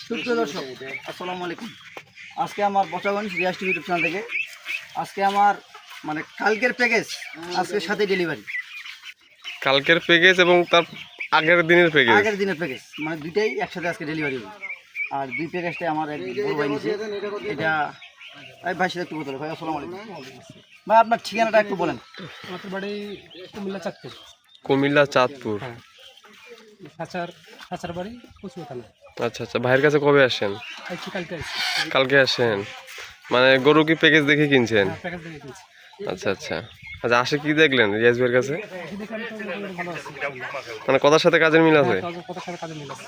সুপ্রিয় দর্শক, আসসালামু আলাইকুম। আজকে আমার Bochaganj Riyaz TV YouTube channel থেকে আজকে আমার কালকের প্যাকেজ আজকের সাথে ডেলিভারি। কালকের প্যাকেজ এবং তার আগের দিনের প্যাকেজ মানে দুইটাই একসাথে আজকে ডেলিভারি হবে। আর দুই প্যাকেজটাই আমার এক বড় ভাই নিছে। এটা ভাই সাথে একটু বলতে ভাই। আসসালামু আলাইকুম ভাই, আপনার ঠিকানাটা একটু বলেন। আমাদের বাড়ি কুমিল্লা চাঁদপুর। কুমিল্লা চাঁদপুর। হ্যাঁ, খাঁচার বাড়ি কুচুয়া থানা। আচ্ছা আচ্ছা, ভাইয়ের কাছে কবে আসেন? আজকে কালকে আসছি। কালকে আসেন, মানে গরু কি প্যাকেজ দেখে কিনছেন? প্যাকেজ দেখে কিনছি। আচ্ছা আচ্ছা আচ্ছা, আসে কি দেখলেন রিয়াজ ভাইয়ের কাছে? দেখলাম তো মোটামুটি ভালো আছে, মানে কথার সাথে কাজের মিল আছে? কথার সাথে কাজে মিল আছে।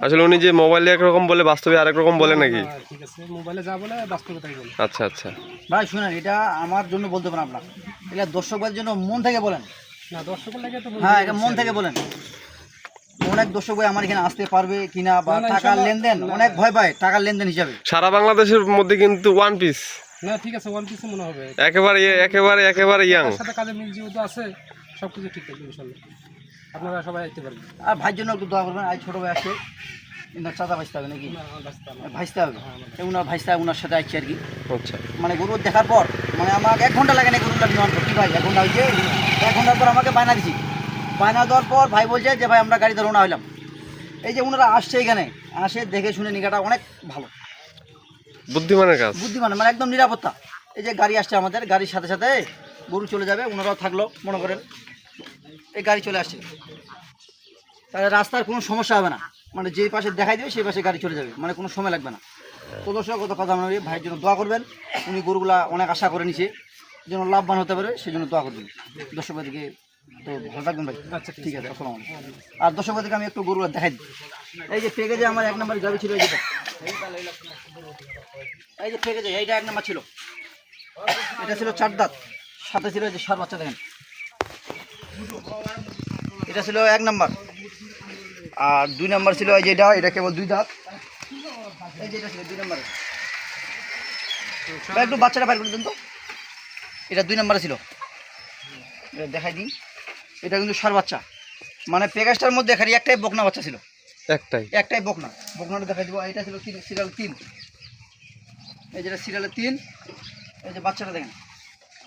আসলে উনি যে মোবাইলে একরকম বলে বাস্তবে আরেক রকম বলে নাকি? হ্যাঁ, ঠিক আছে, মোবাইলে যা বলে বাস্তবে তাই বলে। আচ্ছা আচ্ছা, ভাই শুনেন, এটা আমার জন্য বলতে পারেন আপনার, এটা দর্শকদের জন্য মন থেকে বলেন। না, দর্শকের লাগে তো হ্যাঁ, এটা মন থেকে বলেন। অনেক দর্শক ভাই আমার এখানে আসতে পারবে কিনা বা টাকার লেনদেন অনেক ভয় পায় টাকার লেনদেন হিসাবে। সারা বাংলাদেশের মধ্যে কিন্তু ওয়ান পিস। না, ঠিক আছে, ওয়ান পিসে মনে হবে। একেবারে ইয়াং। তার সাথে কাজে মিল যেহেতু আছে, সব কিছু ঠিক থাকবে ইনশাল্লাহ। আপনারা সবাই আসতে পারবেন। আর ভাইয়ের জন্য একটু দোয়া করবেন। আজ ছোটো ভাই আসছে, এনার চাচা ভাইসতে হবে নাকি? না, আমার ব্যস্ত না। ভাইসতে হবে, উনার ভাইসতে উনার সাথে আসছি আর কি। আচ্ছা, মানে গরু দেখার পর মানে আমাকে 1 ঘন্টা লাগে না গরুটা নেওয়ার পর। কি ভাই 1 ঘন্টা হয়েছে? 1 ঘন্টার পর আমাকে বায়না দিছি। বায়না দেওয়ার পর ভাই বলছে যে ভাই আমরা গাড়িতে রওনা হইলাম। এই যে ওনারা আসছে এখানে, আসে দেখে শুনে নিকাটা অনেক ভালো, বুদ্ধিমানের কাজ। বুদ্ধিমান, মানে একদম নিরাপত্তা। এই যে গাড়ি আসছে আমাদের, গাড়ির সাথে সাথে গরু চলে যাবে, ওনারাও থাকলো। মনে করেন এই গাড়ি চলে আসছে, তাহলে রাস্তার কোনো সমস্যা হবে না। মানে যে পাশে দেখাই দেবে সেই পাশে গাড়ি চলে যাবে, মানে কোনো সময় লাগবে না। তো দর্শক কত কথা মানে ভাইয়ের জন্য দোয়া করবেন। উনি গরুগুলা অনেক আশা করে নিছে, যেন লাভবান হতে পারে সেই জন্য দোয়া করবেন। দর্শক ভাইকে তো ভালো থাকবেন ভাই। আচ্ছা, ঠিক আছে, আসসালামু আলাইকুম। আর দর্শক ভাইকে আমি একটু গরুগুলা দেখাই দিই। এই যে প্যাকেজে আমার 1 নম্বর গাড়ি ছিল, এই যে প্যাকেজে এইটা 1 নম্বর ছিল। এটা ছিল 4 দাঁত, সাথে ছিল এই যে 7 বাচ্চা দেখেন। এটা ছিল 1 নম্বর। আর 2 নম্বর ছিল এই যে এটা কেবল 2 দাঁত। এই যে এটা ছিল 2 নম্বরে। একটু বাচ্চাটা বাইর করে দেন তো। এটা 2 নম্বরে ছিল, এটা দেখাই দিই। এটা কিন্তু 7 বাচ্চা, মানে প্যাকেজটার মধ্যে খালি একটাই বকনা বাচ্চা ছিল, একটাই বকনাটা দেখাই দিব। এটা ছিল সিরিয়াল 3, এই যেটা সিরিয়ালে 3। এই যে বাচ্চাটা দেখেন,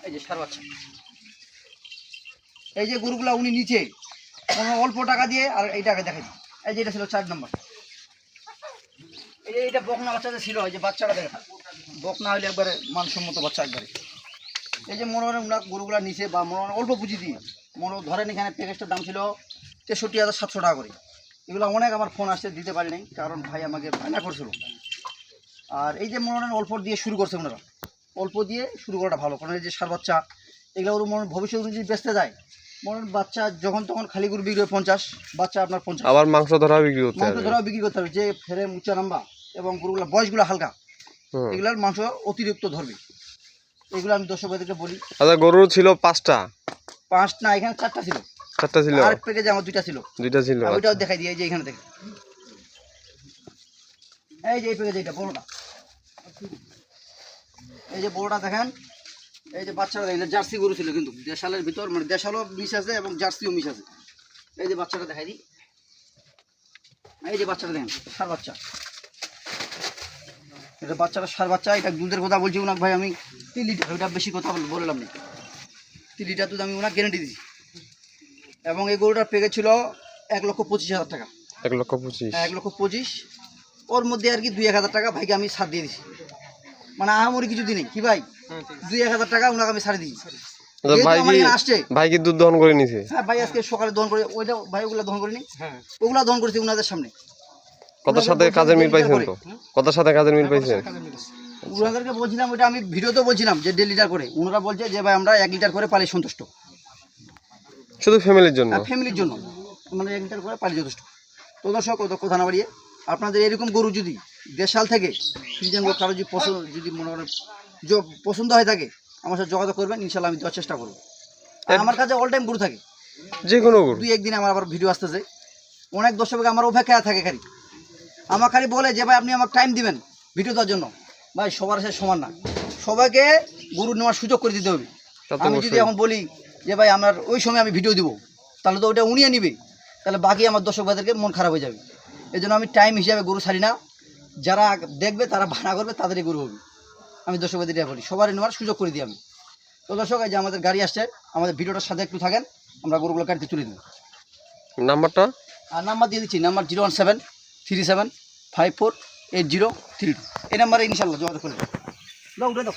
এই যে 7 বাচ্চা। এই যে গরুগুলা উনি নিচে কোনো অল্প টাকা দিয়ে, আর এই টাকা দেখাই দিই। এই যে এটা ছিল 4 নম্বর। এই যে এটা বকনা বাচ্চা যে ছিল, এই যে বাচ্চাটা দেখেন, বকনা হইলে একবারে মানসম্মত বাচ্চা একবারে। এই যে মনে হয় ওনার গরুগুলা নিচে বা মনে হয় অল্প পুঁজি দিয়ে, মনে ধরেন এখানে প্যাকেজটার দাম ছিল 63,700 টাকা করে। এগুলো অনেক আমার ফোন আসতে দিতে পারি নাই, কারণ ভাই আমাকে বায়না করছিল। আর এই যে মনে হয় অল্প দিয়ে শুরু করছে ওনারা, অল্প দিয়ে শুরু করাটা ভালো। কারণ এই যে 7 বাচ্চা এগুলো ওর মনে ভবিষ্যতে যদি বেচতে যায়, মনে বাচ্চা যখন তখন খালি গরু বিক্রি হয় 50 বাচ্চা আপনার 50, আবার মাংস ধরাও বিক্রি করতে হবে। যে ফেরে উচ্চা নাম্বা এবং গরুগুলো বয়সগুলো হালকা, এগুলার মাংস অতিরিক্ত ধরবে। এগুলো আমি দর্শক ভাইদেরকে বলি। আচ্ছা, গরু ছিল 5টা? 5 না, এখানে 4টা ছিল। আর প্যাকেজে আমার 2টা ছিল। ওইটাও দেখাই দিই। এই যে এখানে দেখেন, এই যে এই প্যাকেজ, এইটা বড়টা, এই যে বড়টা দেখেন। এই যে বাচ্চাটা দেখেন, জার্সি গরু ছিল কিন্তু দেশালের ভিতর, মানে দেশালও মিশ আছে এবং জার্সিও মিশ আছে। এই যে বাচ্চাটা দেখাই দিই। এই যে বাচ্চাটা দেখেন, 7 বাচ্চা। এটা বাচ্চাটা 7 বাচ্চা। এটা দুধের কথা বলছি ওনাকে ভাই আমি 3 লিটার, ওইটা বেশি কথা বললাম না। 3 লিটার দুধ আমি ওনাকে গ্যারেন্টি দিচ্ছি। এবং এই গরুটার প্যাকেজ ছিল 1,25,000 টাকা। 1,25,000। ওর মধ্যে আর কি 2-1,000 টাকা ভাইকে আমি ছাড় দিয়ে দিচ্ছি। মানে আহামরি কিছু দিনই কি ভাই, 2-1,000 টাকা ওনাকে আমি ছাড় দিয়েছি। ভাই কি দুধ দহন করে নিছে? হ্যাঁ ভাই, আজকে সকালে দহন করে, ওইটা ভাই ওগুলা দহন করিনি, ওগুলা দহন করেছি ওনাদের সামনে। কথার সাথে কাজের মিল পাইছেন তো? কথার সাথে কাজের মিল পাইছেন? ওনাদেরকে বলছিলাম, ওইটা আমি ভিডিওতে বলছিলাম যে 1.5 লিটার করে। ওনারা বলছে যে ভাই আমরা 1 লিটার করে পালি সন্তুষ্ট, শুধু ফ্যামিলির জন্য, মানে 1 লিটার করে পালি যথেষ্ট। তো দর্শক কথা না বাড়িয়ে, আপনাদের এরকম গরু যদি দেশাল থেকে ফ্রিজিয়ান গরু কারো যদি মনে করেন পছন্দ হয়ে থাকে, আমার সাথে যোগাযোগ করবেন, ইনশাল্লাহ আমি দেওয়ার চেষ্টা করবো। আর আমার কাছে অল টাইম গরু থাকে, যে কোনো গরু। 2-1 দিন আমার আবার ভিডিও আসতেছে। অনেক দর্শক আমার অপেক্ষা থাকে, আমার খালি বলে যে ভাই আপনি আমাকে টাইম দিবেন ভিডিও দেওয়ার জন্য। ভাই সবার সাথে সমান না, সবাইকে গরু নেওয়ার সুযোগ করে দিতে হবে। আমি যদি এখন বলি যে ভাই আমার ওই সময় আমি ভিডিও দিব, তাহলে তো ওইটা উনিয়ে নিবে, তাহলে বাকি আমার দর্শক ভাইদেরকে মন খারাপ হয়ে যাবে। এই জন্য আমি টাইম হিসাবে গরু ছাড়ি না। যারা দেখবে তারা ভাড়া করবে তাদেরই গরু হবে। আমি দর্শকদের বলি সবারই নেওয়ার সুযোগ করে দিই আমি। তো দর্শক এই যে আমাদের গাড়ি আসছে, আমাদের ভিডিওটার সাথে একটু থাকেন, আমরা গরুগুলো গাড়িতে তুলে দেবো। নাম্বারটা আর নাম্বার দিয়ে দিচ্ছি, নাম্বার 01737548032। এই নাম্বারে ইনশাল্লাহ যোগাযোগ করে দেবো। দাও উঠে দাও।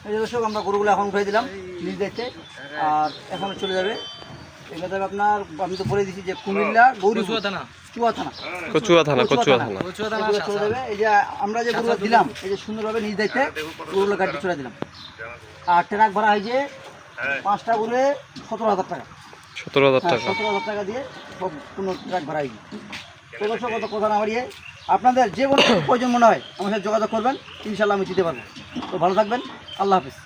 এই যে দর্শক আমরা গরুগুলো এখন উঠে দিলাম নিজ দায়িত্বে, আর এখন চলে যাবে এখানে যাবে আপনার, আমি তো বলে দিচ্ছি যে কুমিল্লা গৌরীপুর চুয়া থানা এগুলো চলে যাবে। এই যে আমরা যে গরুগুলো দিলাম এই যে সুন্দরভাবে নিজ দায়িত্বে গরুগুলো গাড়িতে চলে দিলাম। আর ট্রাক ভাড়া হয়েছে 5টা গরুয়ে 17,000 টাকা। 17,000 টাকা দিয়ে সম্পূর্ণ ট্রাক ভাড়া হয়েছে। তো দর্শক কথা না বাড়িয়ে আপনাদের যে কোনো প্রয়োজন মনে হয় আমার সাথে যোগাযোগ করবেন, ইনশাল্লাহ আমি দিতে পারবো। তো ভালো থাকবেন, আল্লাহ হাফিজ।